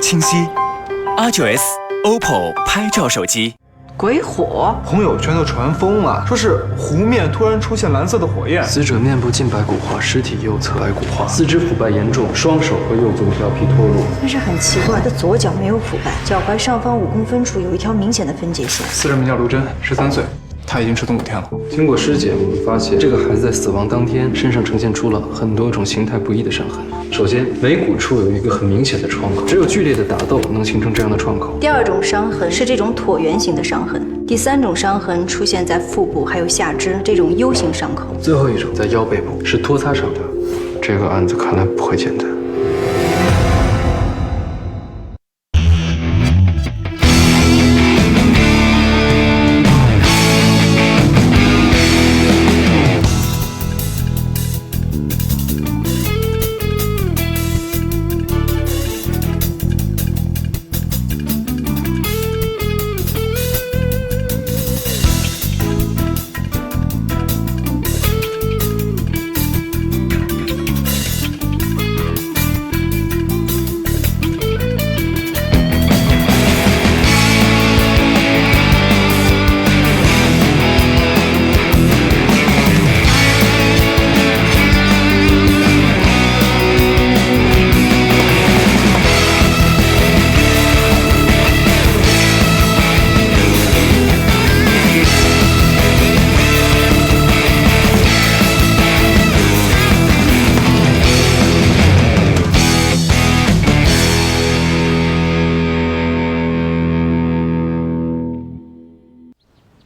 清晰。R9S OPPO 拍照手机。鬼火，朋友圈都传疯了，说是湖面突然出现蓝色的火焰，死者面部近白骨化，尸体右侧白骨化，四肢腐败严重，双手和右足表皮脱落。但是很奇怪，他左脚没有腐败，脚踝上方5公分处有一条明显的分界线。死者名叫卢真，13岁，他已经失踪5天了。经过尸检，我们发现这个孩子在死亡当天身上呈现出了很多种形态不一的伤痕。首先，眉骨处有一个很明显的创口，只有剧烈的打斗能形成这样的创口。第二种伤痕是这种椭圆形的伤痕。第三种伤痕出现在腹部还有下肢这种 U 型伤口。最后一种在腰背部，是拖擦伤的。这个案子看来不会简单。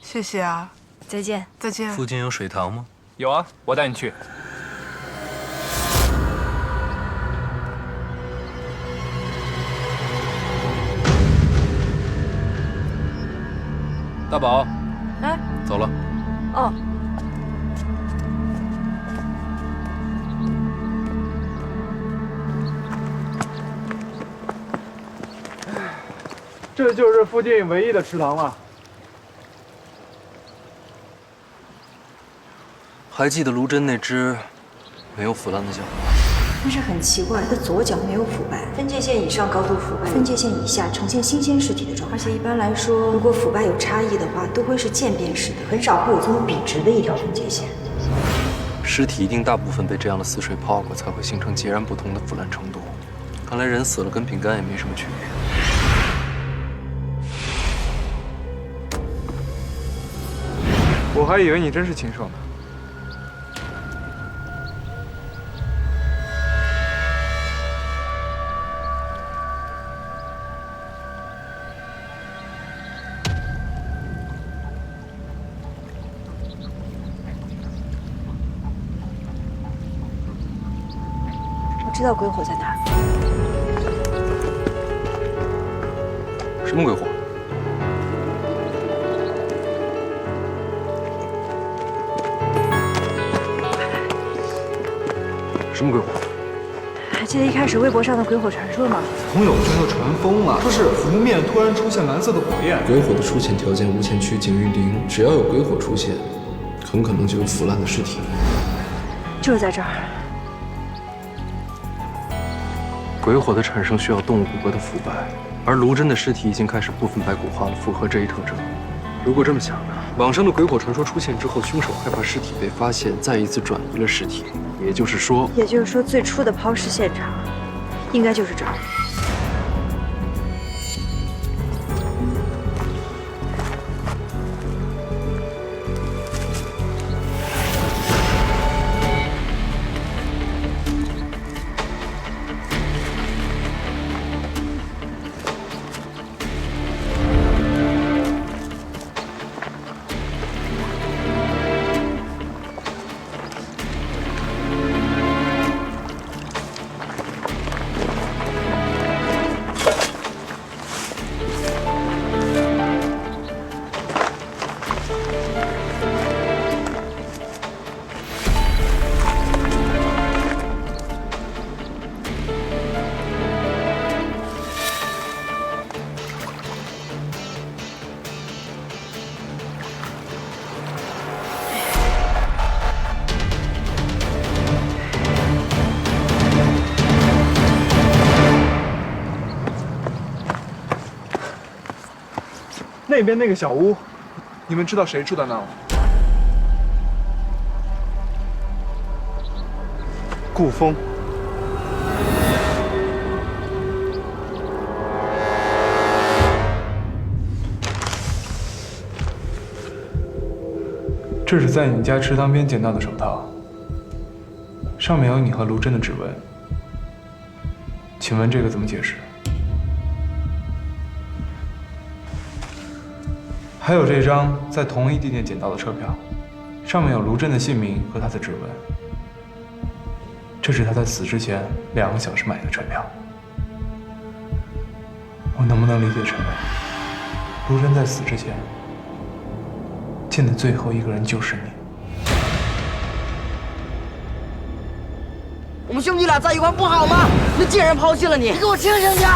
谢谢啊，再见。再见。附近有水塘吗？有啊，我带你去。大宝，哎，走了。哦，这就是附近唯一的池塘了。还记得卢真那只没有腐烂的脚吗？但是很奇怪，他左脚没有腐败，分界线以上高度腐败，分界线以下呈现新鲜尸体的状态。而且一般来说，如果腐败有差异的话，都会是渐变式的，很少会有这么笔直的一条分界线。尸体一定大部分被这样的死水泡过，才会形成截然不同的腐烂程度。看来人死了跟饼干也没什么区别。我还以为你真是禽兽呢。我知道鬼火在哪儿。什么鬼火？什么鬼火？还记得一开始微博上的鬼火传说吗？朋友圈都传疯了，说是湖面突然出现蓝色的火焰。鬼火的出现条件无限趋近于零，只要有鬼火出现，很可能就有腐烂的尸体。就是在这儿。鬼火的产生需要动物骨骼的腐败，而卢真的尸体已经开始部分白骨化了，符合这一特征。如果这么想呢，网上的鬼火传说出现之后，凶手害怕尸体被发现，再一次转移了尸体。也就是说，最初的抛尸现场，应该就是这儿。那边那个小屋，你们知道谁住在那吗？顾风。这是在你家池塘边捡到的手套，上面有你和卢真的指纹。请问这个怎么解释？还有这张在同一地点捡到的车票，上面有卢真的姓名和他的指纹。这是他在死之前2个小时买的车票。我能不能理解成为，卢真在死之前见的最后一个人就是你？我们兄弟俩在一块不好吗？那贱人抛弃了你，你给我清醒点！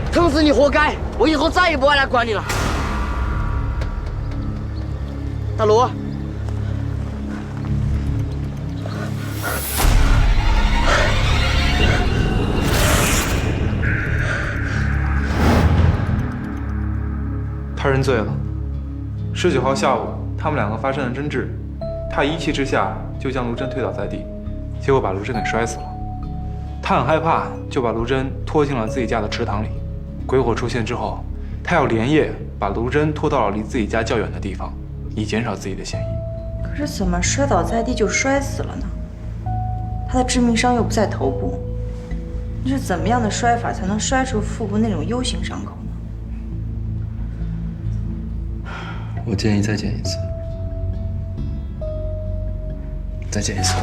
疼死你活该！我以后再也不会来管你了。大卢，他认罪了。19号下午，他们2个发生了争执，他一气之下就将卢真推倒在地，结果把卢真给摔死了。他很害怕，就把卢真拖进了自己家的池塘里。鬼火出现之后，他要连夜把卢真拖到了离自己家较远的地方，以减少自己的嫌疑。可是怎么摔倒在地就摔死了呢？他的致命伤又不在头部，那是怎么样的摔法才能摔出腹部那种 U 型伤口呢？我建议再剪一次，再剪一次。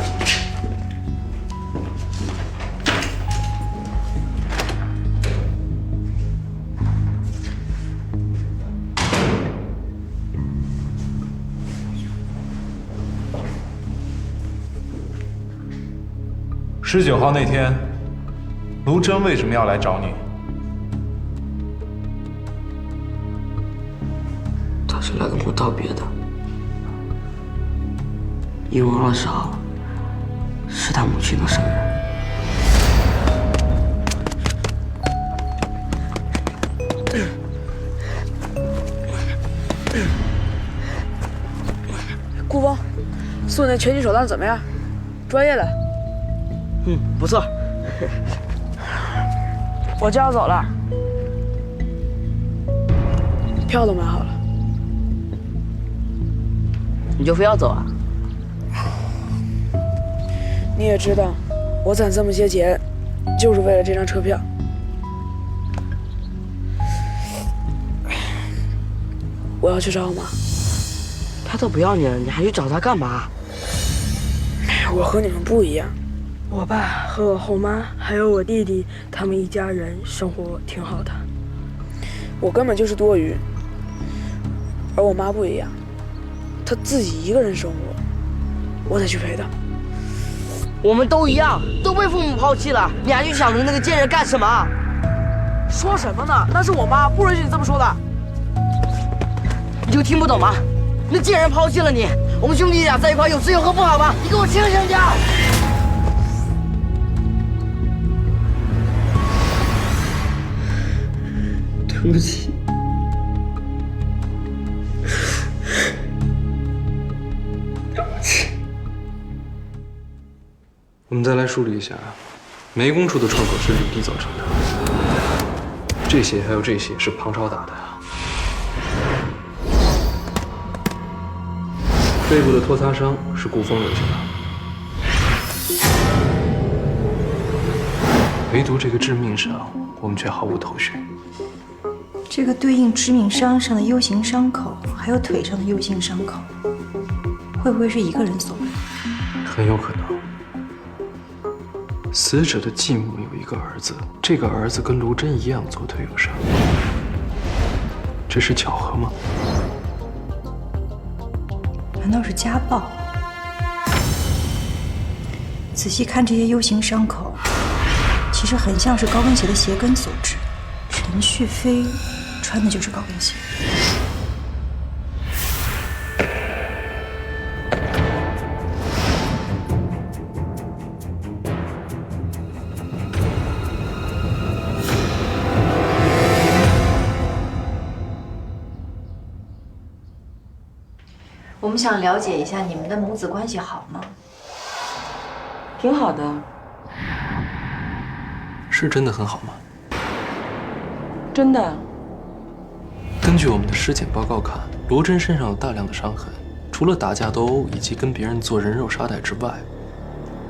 19号那天，卢真为什么要来找你？他是来跟我道别的，因为20号是他母亲的生日。顾风，送你的拳击手套怎么样？专业的。不错。我就要走了，票都买好了。你就非要走啊？你也知道，我攒这么些钱，就是为了这张车票。我要去找我妈。他都不要你了，你还去找他干嘛？我和你们不一样，我爸和我后妈还有我弟弟，他们一家人生活挺好的，我根本就是多余。而我妈不一样，她自己一个人生活，我得去陪她。我们都一样，都被父母抛弃了，你还去想着那个贱人干什么？说什么呢？那是我妈，不允许你这么说的。你就听不懂吗？那贱人抛弃了你，我们兄弟俩在一块有吃有喝不好吗？你给我清醒点！对不起。我们再来梳理一下，湄公处的创口是李弟造成的，这些还有这些是庞超打的，背部的拖擦伤是顾风留下的，唯独这个致命伤，我们却毫无头绪。这个对应致命伤上的 U 型伤口，还有腿上的 U 型伤口，会不会是一个人所为？很有可能。死者的继母有一个儿子，这个儿子跟卢真一样左腿有伤，这是巧合吗？难道是家暴？仔细看这些 U 型伤口，其实很像是高跟鞋的鞋跟所致。陈旭飞穿的就是高跟鞋。我们想了解一下你们的母子关系好吗？挺好的。是真的很好吗？真的。根据我们的尸检报告看，罗真身上有大量的伤痕，除了打架斗殴以及跟别人做人肉沙袋之外，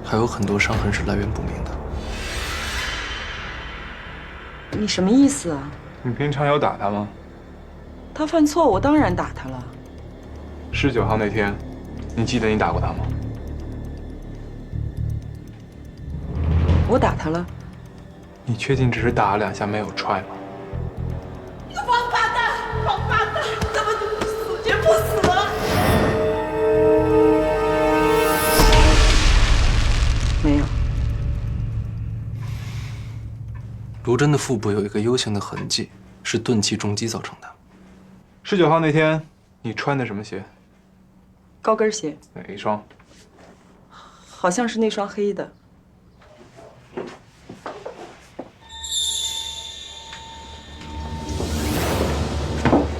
还有很多伤痕是来源不明的。你什么意思啊？你平常有打他吗？他犯错，我当然打他了。19号那天，你记得你打过他吗？我打他了。你确定只是打了2下没有踹吗？你个王八蛋！王八蛋！怎么就死就不死了？没有。卢真的腹部有一个 U 型的痕迹，是钝器重击造成的。19号那天，你穿的什么鞋？高跟鞋。哪一双？好像是那双黑的。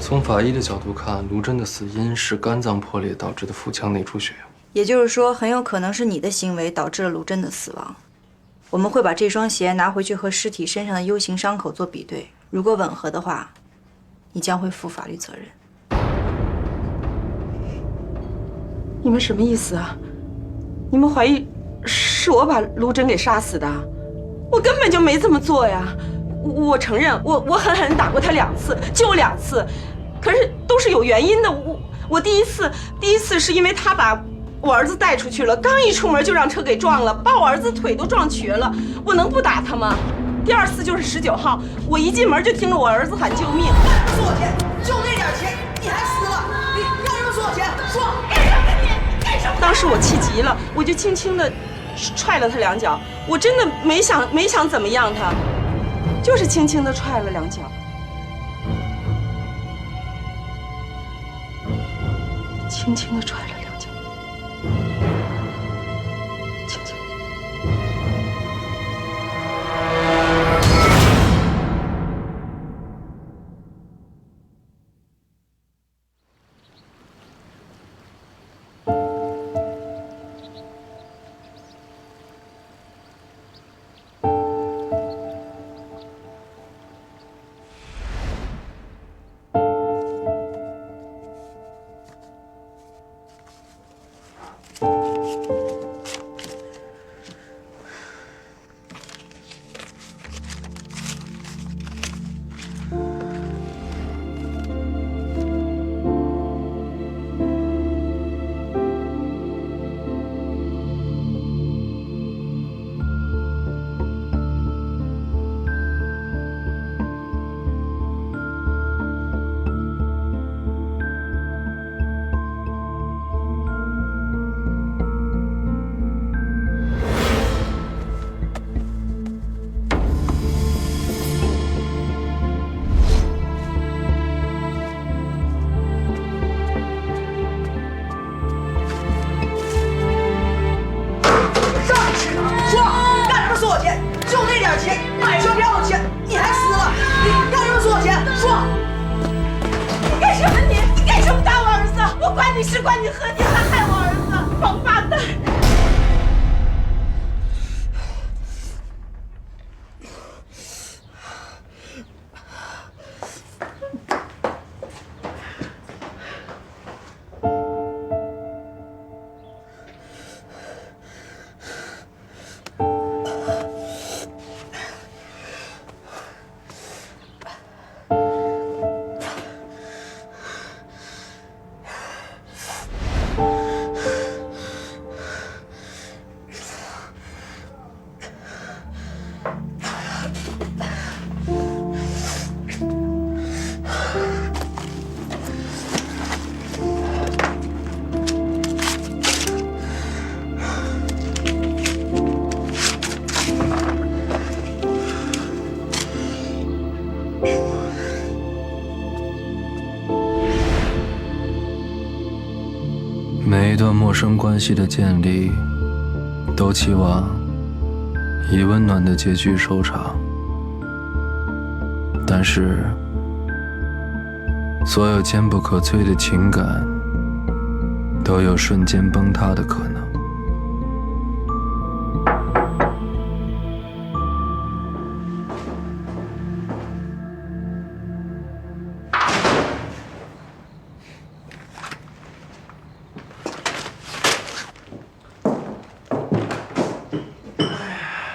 从法医的角度看，卢真的死因是肝脏破裂导致的腹腔内出血。也就是说，很有可能是你的行为导致了卢真的死亡。我们会把这双鞋拿回去和尸体身上的 U 型伤口做比对，如果吻合的话，你将会负法律责任。你们什么意思啊？你们怀疑是我把卢真给杀死的？我根本就没这么做呀！我承认，我狠狠打过他2次，就2次，可是都是有原因的。我第一次是因为他把我儿子带出去了，刚一出门就让车给撞了，把我儿子腿都撞瘸了，我能不打他吗？第2次就是19号，我一进门就听着我儿子喊救命。多少钱？就那点钱，你还死了？你干什么？多少钱？说。干什么你？干什么？当时我气急了，我就轻轻地踹了他2脚，我真的没想怎么样他，就是轻轻地踹了2脚。轻轻地踹了2脚，轻轻。你是管你喝，你还害我儿子，王八蛋！每一段陌生关系的建立，都期望以温暖的结局收场。但是，所有坚不可摧的情感，都有瞬间崩塌的可能。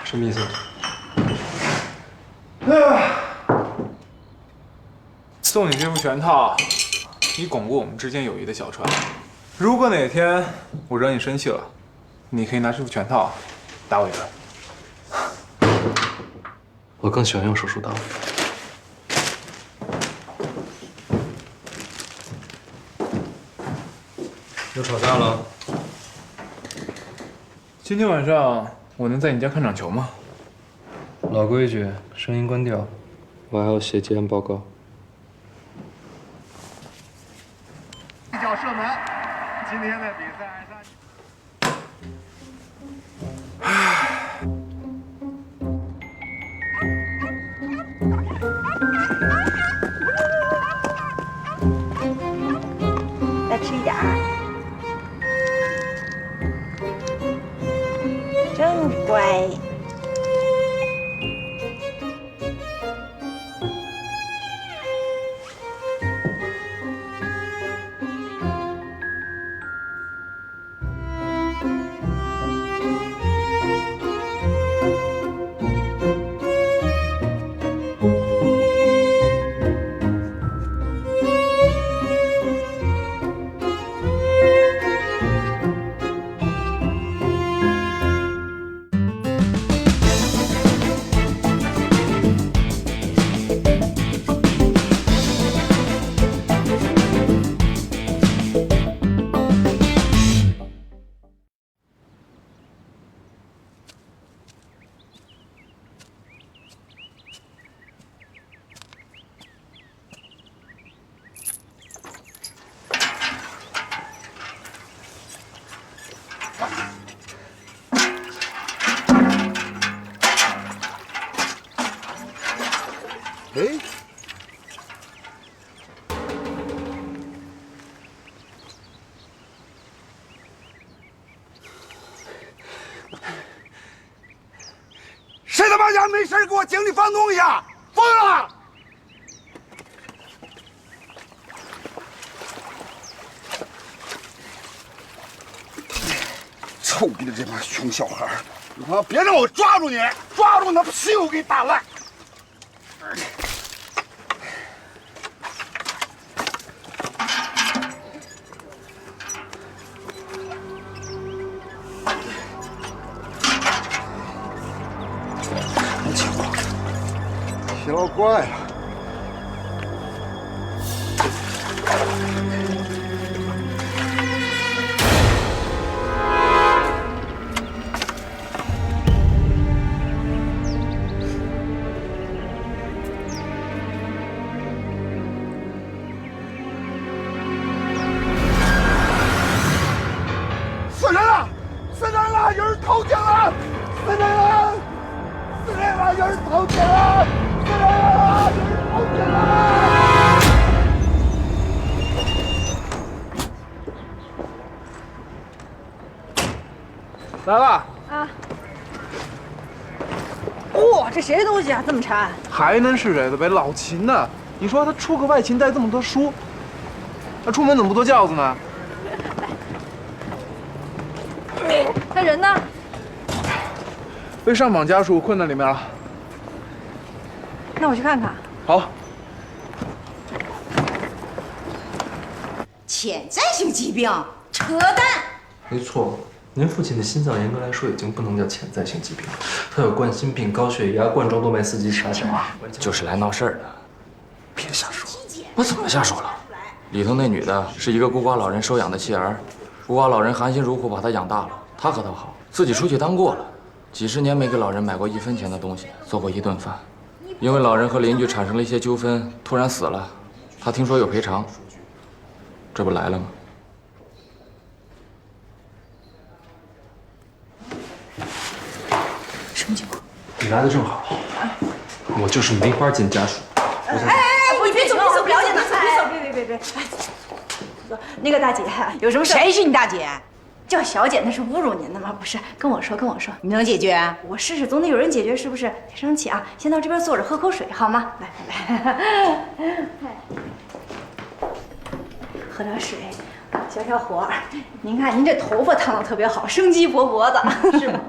什么意思？送你这副拳套，以巩固我们之间友谊的小船。如果哪天我惹你生气了，你可以拿这副拳套打我一顿。我更喜欢用手术刀。又吵架了？今天晚上我能在你家看场球吗？老规矩，声音关掉。我还要写结案报告。一脚射门，今天的比赛再吃一点儿，真乖。哎，谁他妈家没事给我井里放东西啊？疯了！臭逼的这帮熊小孩，你他妈别让我抓住你，抓住你，屁股给打烂！什么情况？奇了怪了！死人了！死人了！有人投井了！死人了！死人了！有人投井了！死人了！有人投井了！来了，哇，这谁的东西啊？这么沉？还能是谁的呗？老秦呢？你说他出个外勤带这么多书，他出门怎么不坐轿子呢？那人呢？被上访家属困在里面了。那我去看看。好。潜在性疾病，扯淡！没错，您父亲的心脏严格来说已经不能叫潜在性疾病了，他有冠心病、高血压、冠状动脉四级狭小。就是来闹事儿的。别瞎说！我怎么瞎说了？里头那女的是一个孤寡老人收养的弃儿，孤寡老人含辛茹苦把她养大了，她可倒好，自己出去当过了，几十年没给老人买过1分钱的东西，做过1顿饭。因为老人和邻居产生了一些纠纷，突然死了，她听说有赔偿，这不来了吗？什么情况？你来的正好，我就是没法见家属。你别走，别走，不要紧的。别走，别。那个大姐，有什么事？谁是你大姐？叫小姐那是侮辱您的吗？不是，跟我说，你能解决？我试试，总得有人解决，是不是？别生气啊，先到这边坐着喝口水好吗？来，喝点水，消火。您看您这头发烫得特别好，生机勃勃的，是吗？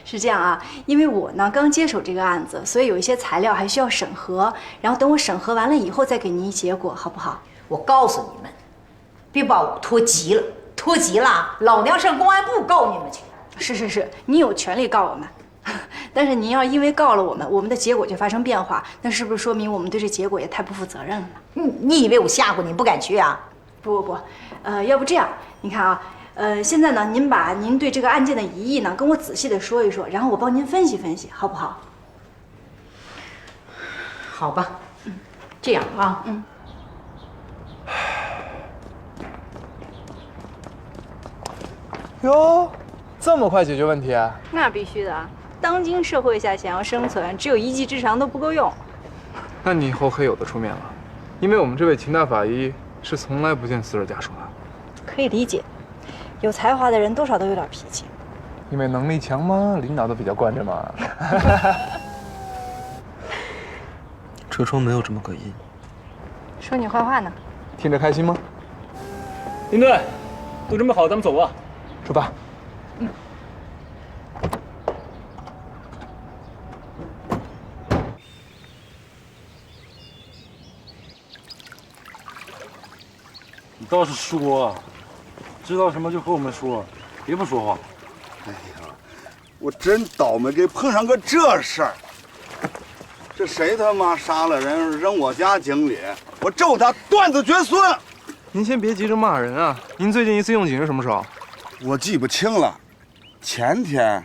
是这样啊，因为我呢刚接手这个案子，所以有一些材料还需要审核，然后等我审核完了以后再给您结果，好不好？我告诉你们，别把我拖急了。拖急了，老娘上公安部告你们去。是，你有权利告我们，但是您要因为告了我们，我们的结果就发生变化，那是不是说明我们对这结果也太不负责任了呢？你以为我吓唬你不敢去啊？不，要不这样，你看啊，现在呢，您把您对这个案件的疑义呢跟我仔细的说一说，然后我帮您分析分析，好不好？好吧，这样啊，哟，这么快解决问题啊？那必须的，当今社会下想要生存，只有一技之长都不够用。那你以后可有的出面了，因为我们这位秦大法医是从来不见死者家属的。可以理解，有才华的人多少都有点脾气。因为能力强嘛，领导都比较惯着嘛。车窗没有这么个音。说你坏话呢？听着开心吗？林队，都准备好，咱们走吧。出发。你倒是说，知道什么就和我们说，别不说话。哎呀，我真倒霉，给碰上个这事儿。这谁他妈杀了人扔我家井里，我咒他断子绝孙。您先别急着骂人啊！您最近一次用井是什么时候？我记不清了，前天，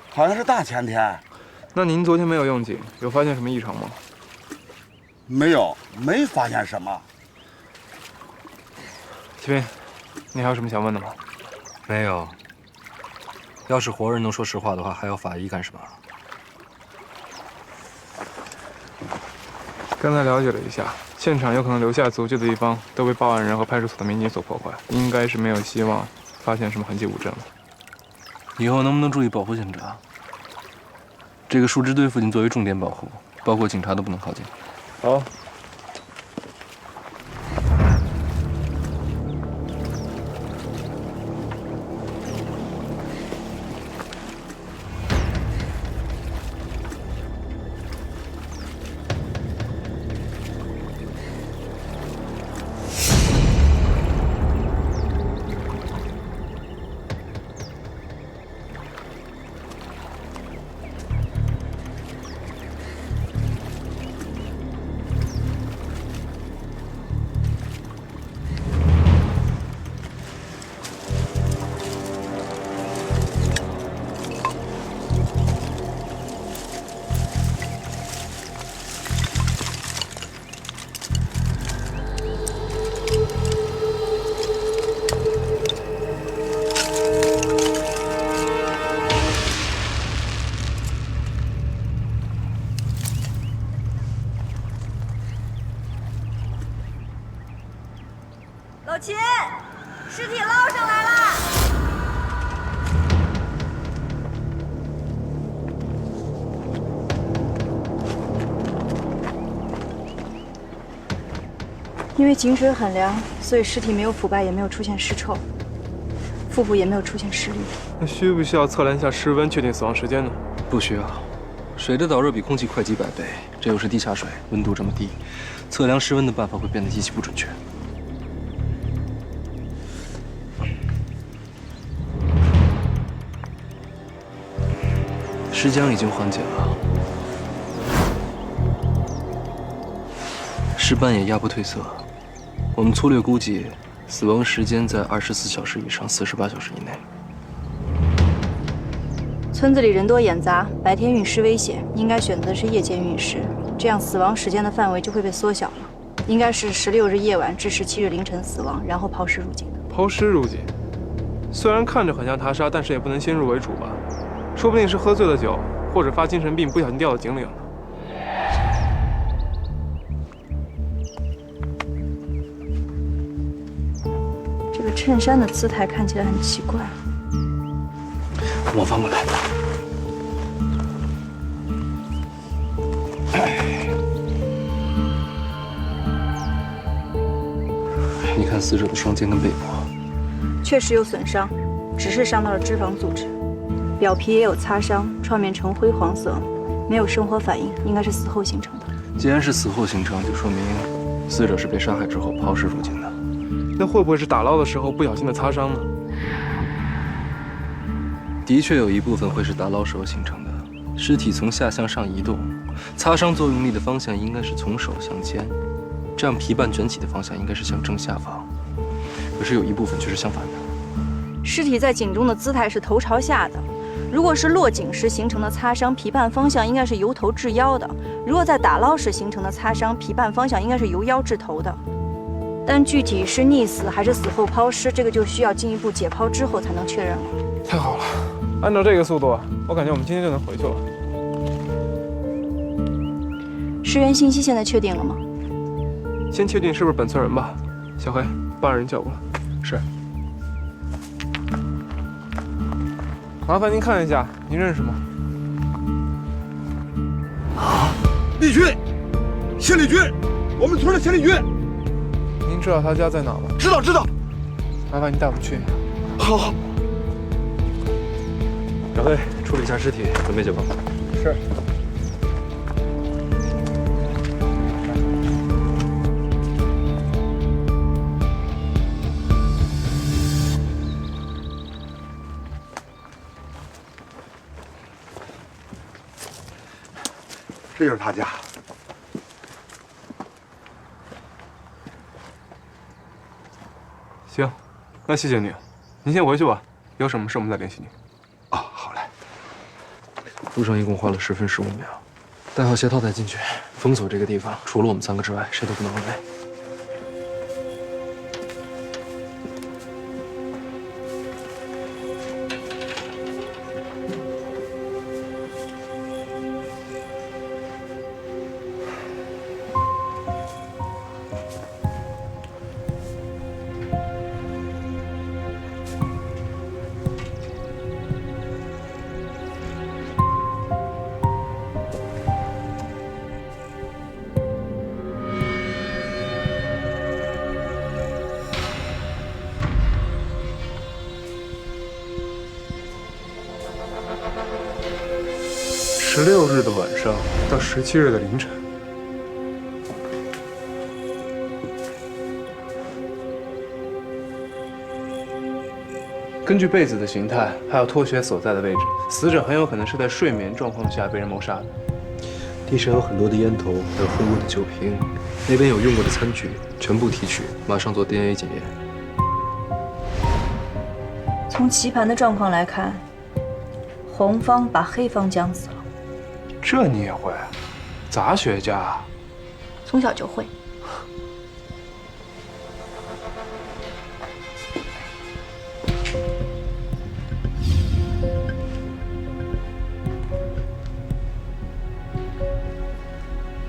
好像是大前天。那您昨天没有用井，有发现什么异常吗？没有，没发现什么。启斌，你还有什么想问的吗？没有。要是活人能说实话的话，还要法医干什么？刚才了解了一下，现场有可能留下足迹的地方都被报案人和派出所的民警所破坏，应该是没有希望发现什么痕迹物证了。以后能不能注意保护现场？这个树枝堆附近作为重点保护，包括警察都不能靠近。好。老秦，尸体捞上来了。因为井水很凉，所以尸体没有腐败，也没有出现尸臭，腹部也没有出现湿痢。那需不需要测量一下室温，确定死亡时间呢？不需要，水的导热比空气快几百倍，这又是地下水，温度这么低，测量室温的办法会变得极其不准确。尸僵已经缓解了，尸斑也压不褪色。我们粗略估计，死亡时间在24小时以上，48小时以内。村子里人多眼杂，白天运尸危险，应该选择的是夜间运尸，这样死亡时间的范围就会被缩小了。应该是16日夜晚至17日凌晨死亡，然后抛尸入井的。抛尸入井，虽然看着很像他杀，但是也不能先入为主吧？说不定是喝醉了酒，或者发精神病，不小心掉到井里了。个衬衫的姿态看起来很奇怪。我翻过来。你看死者的双肩跟背部，确实有损伤，只是伤到了脂肪组织，表皮也有擦伤，创面呈灰黄色，没有生活反应，应该是死后形成的。既然是死后形成，就说明死者是被杀害之后抛尸入境的。那会不会是打捞的时候不小心的擦伤呢？的确有一部分会是打捞时候形成的。尸体从下向上移动，擦伤作用力的方向应该是从手向肩，这样皮瓣卷起的方向应该是向正下方。可是有一部分却是相反的。尸体在井中的姿态是头朝下的，如果是落井时形成的擦伤，皮瓣方向应该是由头至腰的；如果在打捞时形成的擦伤，皮瓣方向应该是由腰至头的。但具体是溺死还是死后抛尸，这个就需要进一步解剖之后才能确认了。太好了，按照这个速度，我感觉我们今天就能回去了。尸源信息现在确定了吗？先确定是不是本村人吧。小黑，把人叫过来。是。麻烦您看一下，您认识吗？李军，谢立军，我们村的谢立军。您知道他家在哪吗？知道。麻烦您带我们去一下。好。小黑，处理一下尸体，准备解剖。是。这就是他家。行，那谢谢你，您先回去吧，有什么事我们再联系你。啊，好嘞。路上一共花了10分15秒，带好鞋套再进去，封锁这个地方，除了我们3个之外，谁都不能入内。16日的晚上到17日的凌晨。根据被子的形态，还有拖鞋所在的位置，死者很有可能是在睡眠状况下被人谋杀的。地上有很多的烟头，还有喝过的酒瓶，那边有用过的餐具，全部提取，马上做 DNA 检验。从棋盘的状况来看，红方把黑方将死了。这你也会？杂学家啊？从小就会。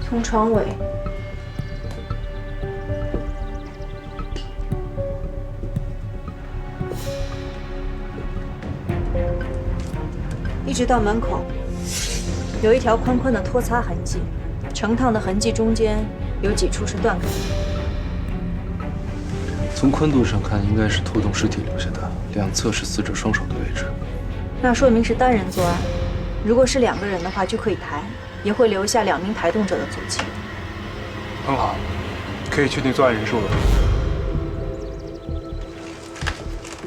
从床尾一直到门口，有一条宽宽的拖擦痕迹，盛烫的痕迹中间有几处是断开的。从宽度上看，应该是拖动尸体留下的，两侧是死者双手的位置。那说明是单人作案。如果是2个人的话，就可以抬，也会留下2名抬动者的足迹。很好，可以确定作案人数了。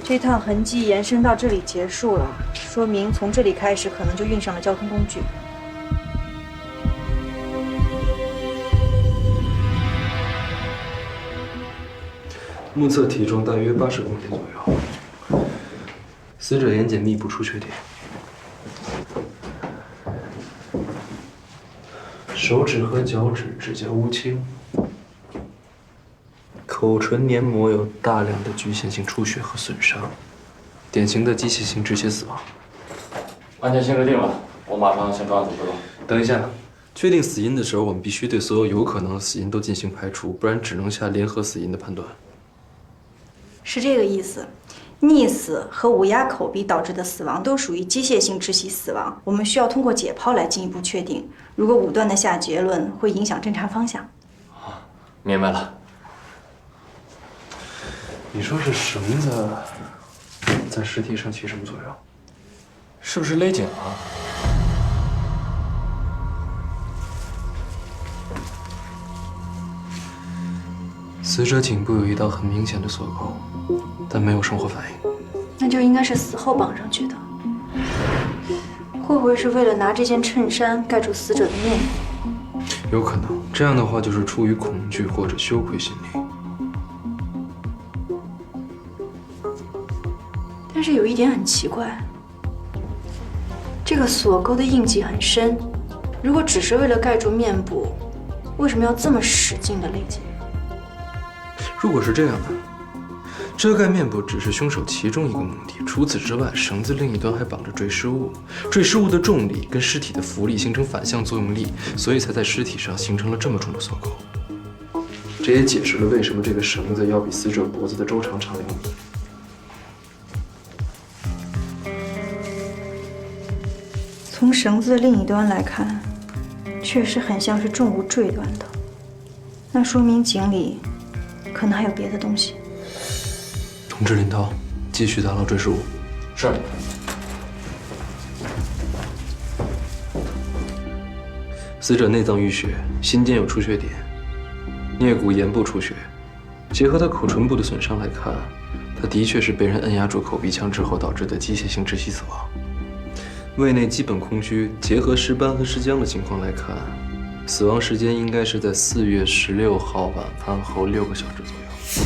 这趟痕迹延伸到这里结束了，说明从这里开始可能就运上了交通工具。目测体重大约80公斤左右。死者眼睑密布出缺点，手指和脚趾指甲乌青，口唇黏膜有大量的局限性出血和损伤，典型的机械性窒息死亡。案件性质定了，我马上向专案组汇报。等一下，确定死因的时候，我们必须对所有有可能的死因都进行排除，不然只能下联合死因的判断。是这个意思。溺死和捂压口鼻导致的死亡都属于机械性窒息死亡，我们需要通过解剖来进一步确定。如果武断的下结论，会影响侦查方向。明白了。你说这绳子在尸体上起什么作用？是不是勒颈啊？死者颈部有一道很明显的锁口，但没有生活反应。那就应该是死后绑上去的。会不会是为了拿这件衬衫盖住死者的面部？有可能，这样的话就是出于恐惧或者羞愧心理。但是有一点很奇怪，这个锁钩的印记很深，如果只是为了盖住面部，为什么要这么使劲的勒紧？如果是这样的，遮盖面部只是凶手其中一个目的。除此之外，绳子另一端还绑着坠尸物，坠尸物的重力跟尸体的浮力形成反向作用力，所以才在尸体上形成了这么重的锁扣。这也解释了为什么这个绳子要比死者脖子的周长长2米。从绳子的另一端来看，确实很像是重物坠断的，那说明井里可能还有别的东西。通知林涛，继续打捞坠尸物。是。死者内脏淤血，心间有出血点，颞骨沿部出血。结合他口唇部的损伤来看，他的确是被人摁压住口鼻腔之后导致的机械性窒息死亡。胃内基本空虚，结合尸斑和尸僵的情况来看，死亡时间应该是在4月16号晚饭后6个小时左右。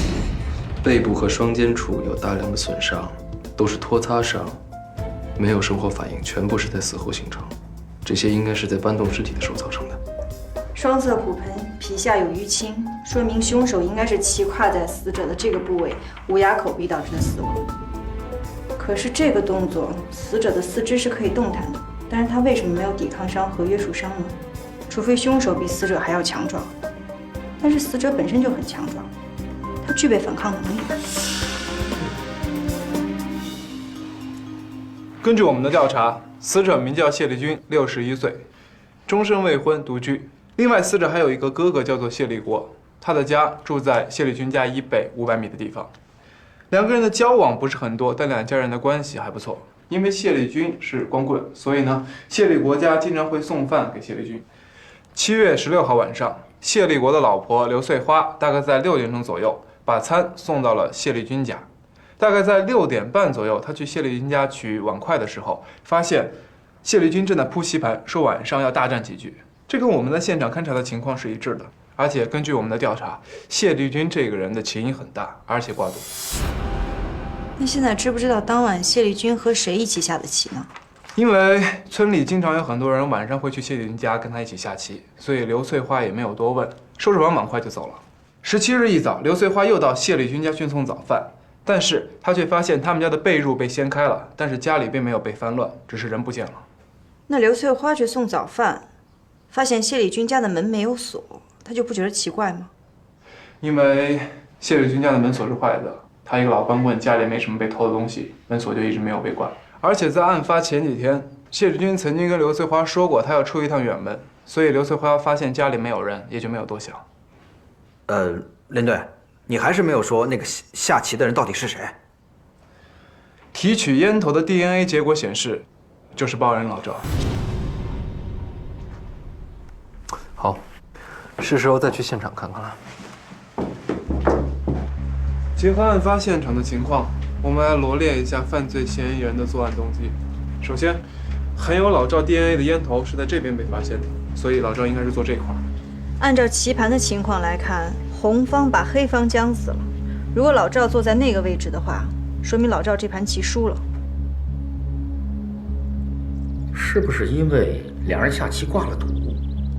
背部和双肩处有大量的损伤，都是拖擦伤，没有生活反应，全部是在死后形成。这些应该是在搬动尸体的时候造成的。双侧骨盆皮下有淤青，说明凶手应该是骑跨在死者的这个部位，捂压口鼻导致的死亡。可是这个动作，死者的四肢是可以动弹的，但是他为什么没有抵抗伤和约束伤呢？除非凶手比死者还要强壮，但是死者本身就很强壮，他具备反抗能力。根据我们的调查，死者名叫谢立军，61岁，终身未婚，独居。另外，死者还有一个哥哥叫做谢立国，他的家住在谢立军家以北500米的地方。两个人的交往不是很多，但两家人的关系还不错。因为谢立军是光棍，所以呢，谢立国家经常会送饭给谢立军。7月16号晚上，谢立国的老婆刘穗花大概在6点钟左右把餐送到了谢立军家。大概在6点半左右，他去谢立军家取碗筷的时候，发现谢立军正在铺席盘，说晚上要大战几局。这跟我们在现场勘查的情况是一致的。而且根据我们的调查，谢立军这个人的起瘾很大，而且挂赌。那现在知不知道当晚谢立军和谁一起下的棋呢？因为村里经常有很多人晚上会去谢立军家跟他一起下棋，所以刘翠花也没有多问，收拾完碗筷就走了。17日一早，刘翠花又到谢立军家去送早饭，但是她却发现他们家的被褥被掀开了，但是家里并没有被翻乱，只是人不见了。那刘翠花去送早饭，发现谢立军家的门没有锁，她就不觉得奇怪吗？因为谢立军家的门锁是坏的，他一个老光棍，家里没什么被偷的东西，门锁就一直没有被关。而且在案发前几天，谢立军曾经跟刘翠花说过，他要出一趟远门，所以刘翠花发现家里没有人，也就没有多想。林队，你还是没有说那个下棋的人到底是谁？提取烟头的 DNA 结果显示，就是报人老赵。好，是时候再去现场看看了。结合案发现场的情况，我们来罗列一下犯罪嫌疑人的作案动机。首先，含有老赵 DNA 的烟头是在这边被发现的，所以老赵应该是坐这块。按照棋盘的情况来看，红方把黑方僵死了。如果老赵坐在那个位置的话，说明老赵这盘棋输了。是不是因为两人下棋挂了赌，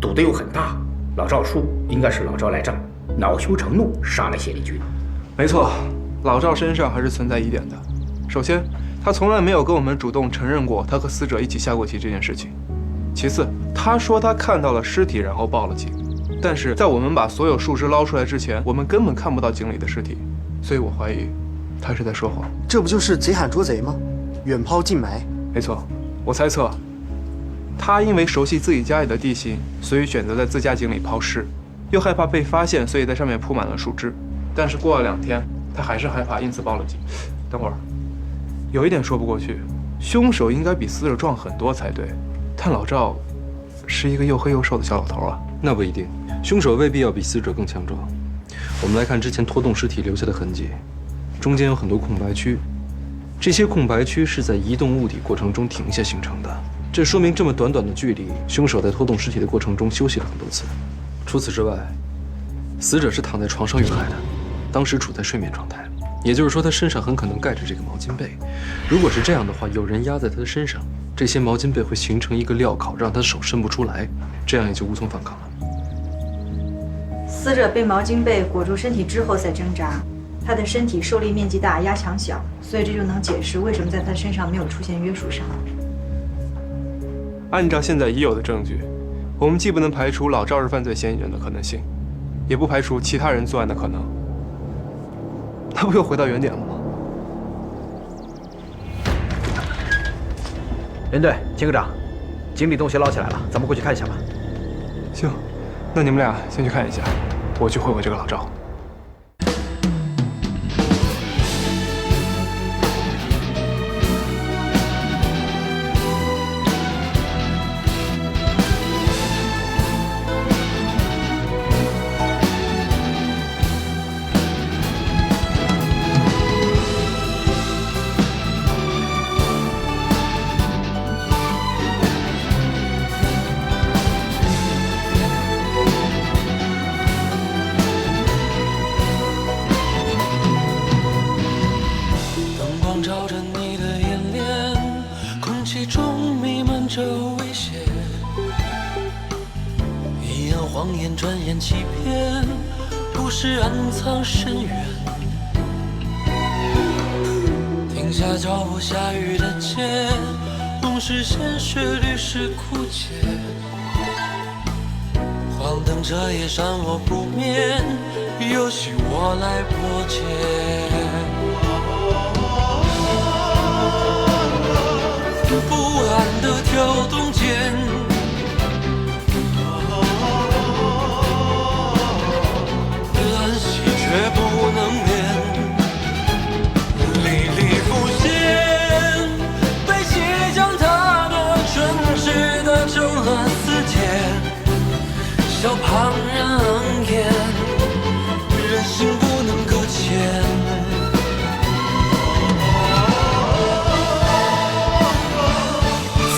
赌的又很大，老赵输，应该是老赵赖账，恼羞成怒杀了谢立军。没错，老赵身上还是存在疑点的。首先，他从来没有跟我们主动承认过他和死者一起下过棋这件事情。其次，他说他看到了尸体，然后报了警。但是在我们把所有树枝捞出来之前，我们根本看不到井里的尸体，所以我怀疑他是在说谎。这不就是贼喊捉贼吗？远抛近埋。没错，我猜测，他因为熟悉自己家里的地形，所以选择在自家井里抛尸，又害怕被发现，所以在上面铺满了树枝。但是过了2天，他还是害怕，因此报了警。等会儿，有一点说不过去，凶手应该比死者壮很多才对，但老赵是一个又黑又瘦的小老头啊。那不一定，凶手未必要比死者更强壮。我们来看之前拖动尸体留下的痕迹，中间有很多空白区，这些空白区是在移动物体过程中停下形成的。这说明这么短短的距离，凶手在拖动尸体的过程中休息了很多次。除此之外，死者是躺在床上遇害的，当时处在睡眠状态，也就是说他身上很可能盖着这个毛巾被。如果是这样的话，有人压在他的身上，这些毛巾被会形成一个镣铐，让他的手伸不出来，这样也就无从反抗了。死者被毛巾被裹住身体之后再挣扎，他的身体受力面积大，压强小，所以这就能解释为什么在他身上没有出现约束伤。按照现在已有的证据，我们既不能排除老赵是犯罪嫌疑人的可能性，也不排除其他人作案的可能。那不又回到原点了吗？连队，秦科长，井里洞穴捞起来了，咱们过去看一下吧。行，那你们俩先去看一下，我去会会这个老赵。谎言转眼欺骗，不是暗藏深渊。停下脚步，下雨的街，总是鲜血，屡试枯竭。黄灯这夜闪我不眠，有需我来破解。不安的跳动间，安息却不能眠，历历浮现，被血将他的纯实的整了死结，笑旁人冷眼，人心不能搁浅。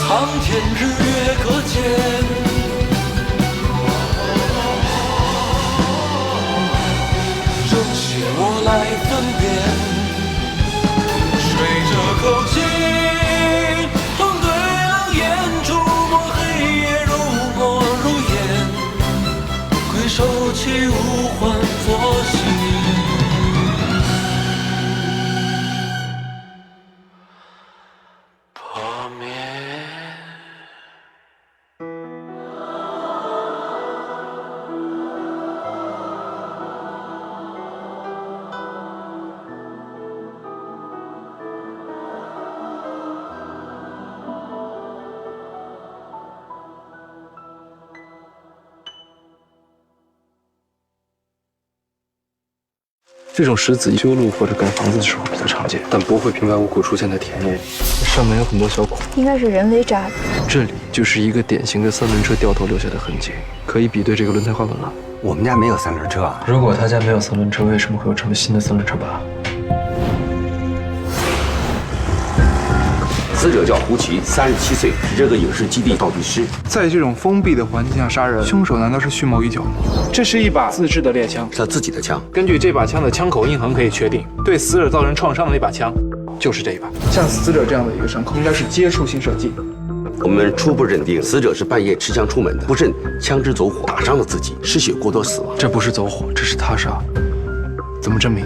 苍天日月可见，这些我来分辨。吹着口气，痛对冷眼，触摸黑夜，如墨如烟，回首起无还佛心。这种石子修路或者盖房子的时候比较常见，但不会平白无故出现在田野里。上面有很多小孔，应该是人为扎的。这里就是一个典型的三轮车掉头留下的痕迹，可以比对这个轮胎花纹了。我们家没有三轮车啊。如果他家没有三轮车，为什么会有这么新的三轮车吧？死者叫胡奇，37岁，是这个影视基地道具师。在这种封闭的环境下杀人，凶手难道是蓄谋已久吗？这是一把自制的猎枪，是他自己的枪。根据这把枪的枪口印痕可以确定，对死者造成创伤的那把枪就是这一把。像死者这样的一个伤口，应该是接触性射击。我们初步认定，死者是半夜持枪出门的，不慎枪支走火，打伤了自己，失血过多死亡。这不是走火，这是他杀。怎么证明？